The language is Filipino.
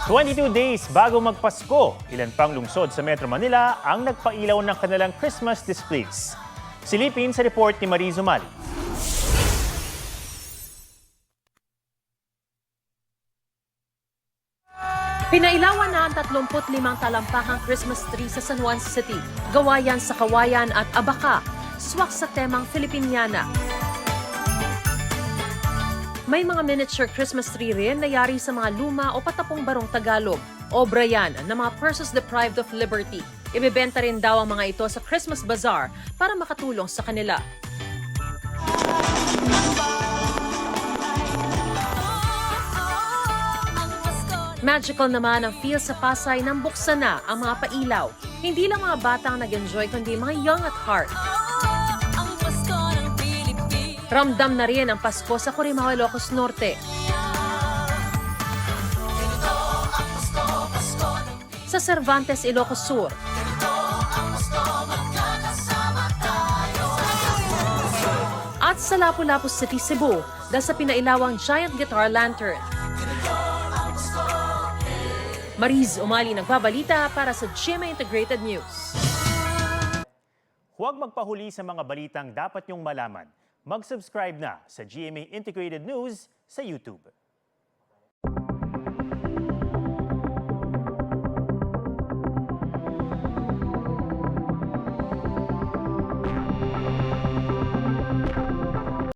22 days bago magpasko, ilan pang lungsod sa Metro Manila ang nagpailaw ng kanilang Christmas displays. Silipin sa report ni Marie Zumali. Pinailawan na ang 35 talampakang Christmas tree sa San Juan City. Gawa yan sa kawayan at abaka, swak sa temang Filipiniana. May mga miniature Christmas tree rin na yari sa mga luma o patapong barong Tagalog. Obra yan ng mga persons deprived of liberty. Ibebenta rin daw ang mga ito sa Christmas Bazaar para makatulong sa kanila. Magical naman ang feel sa Pasay nang buksan na ang mga pailaw. Hindi lang mga batang nag-enjoy kundi mga young at heart. Ramdam na rin ang Pasko sa Corimao, Ilocos Norte. Sa Cervantes, Ilocos Sur. At sa Lapu-Lapu City, Cebu, dahil sa pinailawang giant guitar lantern. Mariz Umali nagbabalita para sa GMA Integrated News. Huwag magpahuli sa mga balitang dapat niyong malaman. Mag-subscribe na sa GMA Integrated News sa YouTube.